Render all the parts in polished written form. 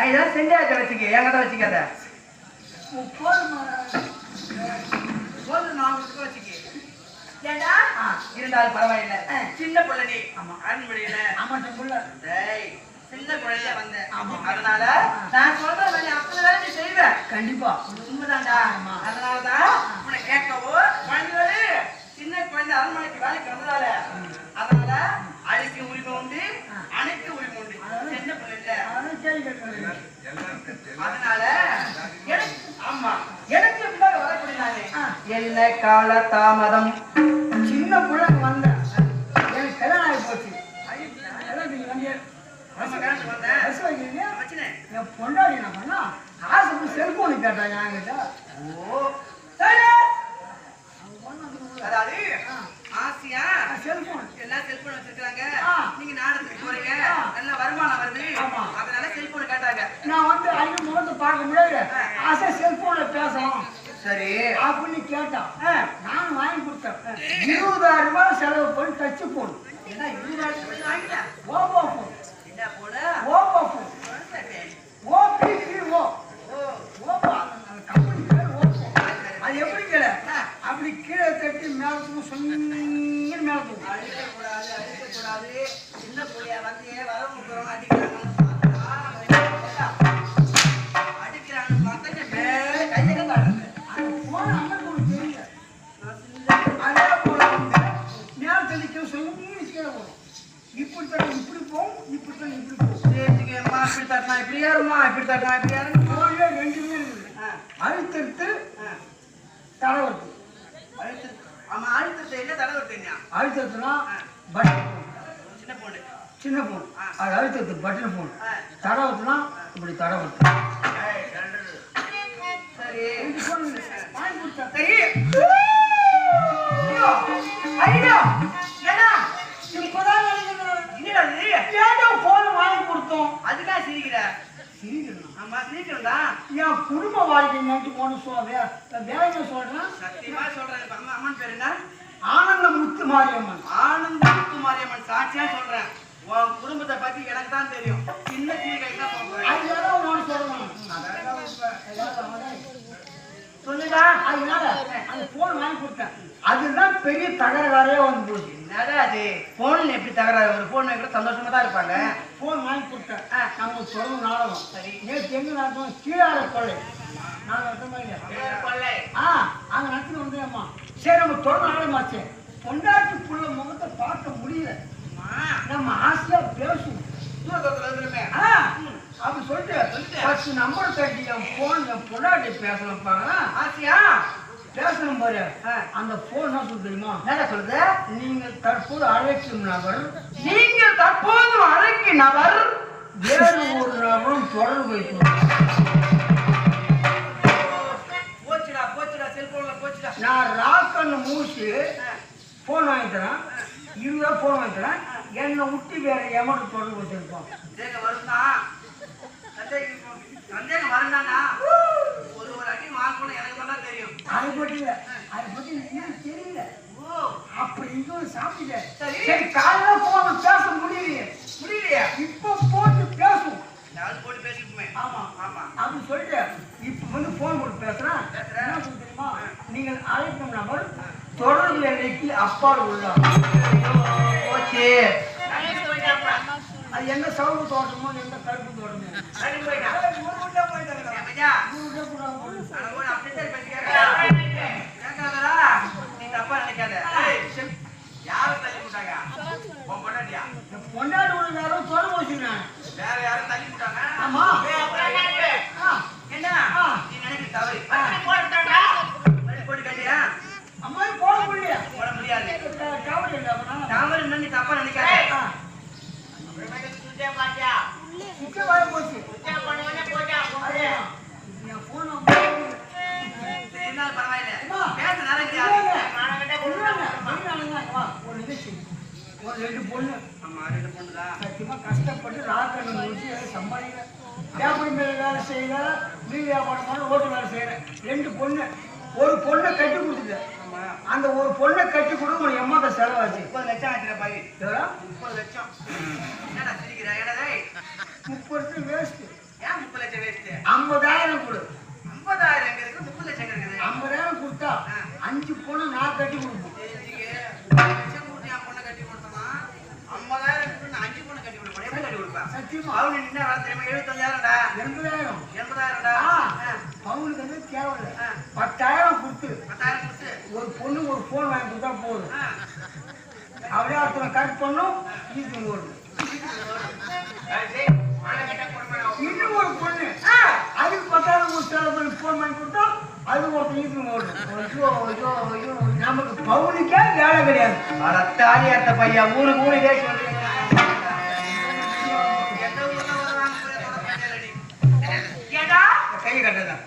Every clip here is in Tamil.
இதெல்லாம் செஞ்சாச்ச வச்சுக்க என்கிட்ட வச்சுக்காத வச்சுக்க இருந்தாலும் பரவாயில்ல சின்ன பிள்ளை நீ அரண்மனையில சின்ன குழந்தைய வந்தேன் அதனால நான் சொல்ற வேலை அப்படி வேலை நீ செய்வேன் கண்டிப்பா உண்மைதான்டா அதனாலதான் உன்னை கேட்கவோ குழந்தை சின்ன குழந்தை அரண்மனைக்கு வேலைக்கு வந்ததால அதனால அழைக்க உரிமை உண்டு அணைக்க உரிமை உண்டு சின்ன பிள்ளை அதனால எனக்கு ஆமா எனக்கு எப்படிதான் வரக்கூடியதானே என்ன கால தாமதம் சின்ன பிள்ளை வந்த எனக்கு கல்யாணம் ஆகி போச்சு பொண்டாடி என்ன பண்ணா ஆசை செல்போனு கேட்டாங்க என்கிட்ட அதாவது ஆசையா செல்போன் எல்லாம் செல்போன் வச்சிருக்காங்க நீங்க நாடகத்துக்கு போறீங்க நல்ல வருமானம் வருது அதனால செல்போன் கேட்டாங்க நான் வந்து ஐயோ முகத்தை பார்க்க முடியாது ஆசை செல்போன்ல பேசணும் சரி அப்படின்னு கேட்டான் நானும் வாங்கி கொடுத்தேன் 20,000 ரூபாய் செலவு பண்ணி டச்சு போன் ஏன்னா 20,000 வாங்கிட்டேன் ஓப்போ போன் என்ன போல ஓப்போ போன் ஓபிஓ ஓப்போ அந்த கம்பெனி பேர் ஓப்போ அது எப்படி கேள அப்படி கீழே தட்டி மேலத்துக்கு சொன்னீங்க மேலத்துக்கு அடிக்கக்கூடாது சின்ன பிள்ளையா வந்து வரவங்க அடிக்கிறாங்க பார்த்தா மேலே கையெல்லாம் காட்டுறது அது போன அண்ணன் தெரியல அதே போல வந்து மேல தெளிக்க சொன்னீங்க கீழே போகும் இப்படி தட்டா இப்படி போகும் இப்படி தட்டா இப்படி போகும் சேர்த்துக்கேம்மா இப்படி தட்டினா இப்படி ஏறுமா இப்படி தட்டினா இப்படி ஏறும் போகவே ரெண்டுமே இருக்குது அழுத்தத்து தடவர்த்து அழுத்த ஆமா அழுத்தத்தை என்ன தடவர்த்து என்ன அழுத்தத்துனா பட்டன் சின்ன போன் அது அழுத்தத்து பட்டன் போன் தடவர்த்துனா இப்படி தடவர்த்து சரி வாங்கி கொடுத்தா சரி ஐயோ ஏடா இப்பதான் ஏடா போன் வாங்கி கொடுத்தோம் அதுக்காக சிரிக்கிற ஆமா சிரிக்கிறதா என் குடும்ப வாழ்க்கை நட்டு போன வேற சொல்றேன் சத்தியமா சொல்றேன் அம்மன் பேரு என்ன ஆனந்த முத்து மாரியம்மன் சாட்சியா சொல்றேன் உன் குடும்பத்தை பத்தி எனக்கு தான் தெரியும் சின்ன சீர்கை தான் சொல்றேன் சொல்லுடா அதனால அந்த போன் வாங்கி கொடுத்தேன் அதுதான் பெரிய தகராறே வந்து போச்சு என்னடா அது போன்ல எப்படி தகராறு ஒரு போன் கூட சந்தோஷமா தான் இருப்பாங்க போன் வாங்கி கொடுத்தேன் நம்ம சொல்ல நாடகம் சரி நேற்று எங்க நடத்தோம் கீழார கொள்ளை நாடகம் கொள்ளை அங்க நடத்தி வந்தேம்மா சரி நம்ம தொடர்ந்து நாடகமாச்சு பொண்டாட்டி புள்ள முகத்தை பார்க்க முடியல நம்ம ஆசையா பேசுவோம் அப்படி சொல்லிட்டு நம்பர் தட்டி என் போன் என் பொண்டாட்டி பேசணும்ப்பாங்க ஆசையா பேசணும் பாரு அந்த போன் என்ன சொல்ல தெரியுமா என்ன சொல்லுது நீங்கள் தற்போது அழைக்கும் நபர் வேறு ஒரு நபரும் தொடர்பு வைக்கணும் போச்சுடா செல்போன்ல போச்சுடா நான் ராக்கன்னு மூச்சு போன் வாங்கிக்கிறேன் 20 ரூபா போன் வாங்கிக்கிறேன் என்னை விட்டு வேற எமௌண்ட் தொடர்பு வச்சிருப்போம் சந்தேகம் வரண்டானா ஒரு அடி வாங்கணும் எனக்கு தான் தெரியும் அதை பத்தி தெரியல அப்ப இங்க சாப்பிட்டீங்க சரி காலையில போன பேச முடியலையா இப்ப போட்டு பேசும் போட்டு பேசிக்குமே ஆமா அப்படி சொல்லிட்டு இப்ப வந்து போன் போட்டு பேசுறேன் என்ன தெரியுமா நீங்கள் அழைக்கும் நபர் தொடர்பு எல்லைக்கு அப்பால் உள்ளார் ஓகே அது எந்த சவுண்டு தோட்டமோ எந்த கருப்பு தோட்டமோ நீ தப்பா நினைக்காத யாரும் தள்ளி விட்டாங்க பொண்டாட்டி உள்ள யாரும் தொடர்பு வச்சுக்கிறாங்க வேற யாரும் தள்ளி விட்டாங்க ஆமா என்ன நீ நினைக்கிற தவறு போட்டு கட்டியா அம்மா போட முடியாது தவறு என்ன நீ தப்பா நினைக்காத ரெண்டு பொண்ணு சத்தியமா கஷ்டப்பட்டு ராக்கண்ணு முடிச்சு சம்பாதிக்கிறேன் வியாபாரம் மேல வேலை செய்யல மீ வியாபாரம் ஓட்டு வேலை செய்யறேன் 2 பொண்ணு ஒரு பொண்ணை கட்டி கொடுத்துட்டேன் அந்த ஒரு பொண்ணை கட்டி கொடுக்க உனக்கு எம்மாத செலவாச்சு 30 லட்சம் ஆச்சுடா பாய் 30 லட்சம் என்னடா சிரிக்கிற என்னடா 30 வேஸ்ட் 30 லட்சம் வேஸ்ட். 50,000 கொடு. 50,000 எங்க இருக்கு? 30 லட்சம் இருக்குது. 50,000 கொடுத்தா 5 பொண்ணு நான் கட்டி கொடுப்போம். 10 லட்சம் கொடுத்து என் பொண்ணை கட்டி கொடுத்தோமா 50,000 கொடுத்து 5 பொண்ணை கட்டி கொடுப்பேன். எப்படி கட்டி கொடுப்பேன்? சத்தியமா பவுன் என்ன வேலை தெரியுமா? 75,000டா. 80,000. 80,000டா. பவுனுக்கு வந்து தேவையில்லை. 10,000 கொடுத்து 10,000 கொடுத்து ஒரு பொண்ணு ஒரு போன் வாங்கி கொடுத்தா போதும். அப்படியே ஒருத்தனை கட் பண்ணும் இது ஓடும். இன்னும் ஒரு பொண்ணு அதுக்கு 10,000 கொடுத்து போன் வாங்கி கொடுத்தா அது ஒருத்தன் இது ஓடும். நமக்கு பவுனுக்கே வேலை கிடையாது. தாலியாட்ட பையன் ஊருக்கு ஊரு தேடி கையை கட்டதான்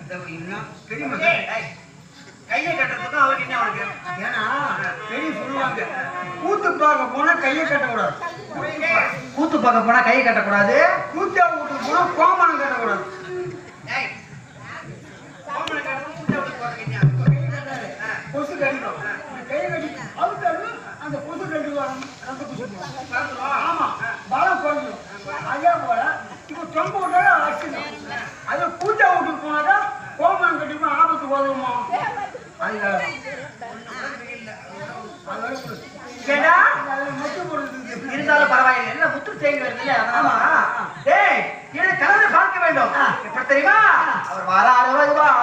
பெரிய கையை கட்டுறதுக்கும் அவருக்கு என்ன அவனுக்கு? ஏன்னா பெரிய சொல்லுவாங்க கூத்து பார்க்க போனா கையை கட்டக்கூடாது. கூத்து பார்க்க போனா கையை கட்டக்கூடாது. கூத்தா வீட்டுக்கு போனா கோமணம் கட்டக்கூடாது. கொசு கடிக்கும். கையை கட்டி அவுத்தாரு அந்த கொசு கடிக்கும். ரத்த கொசு ஆமா பலம் குறைஞ்சிடும். அதே போல இப்ப தொங்க விட்டாலும் அடிச்சிடும். அது கூத்தா வீட்டுக்கு போனாக்கா கோமணம் கட்டிப்போம் ஆபத்து போதுமா? இருந்தாலும் பரவாயில்லை. என்ன முத்து செய்தி வருது? கலந்து பார்க்க வேண்டும். எப்படி தெரியுமா? அவர் வர 60 ரூபாய்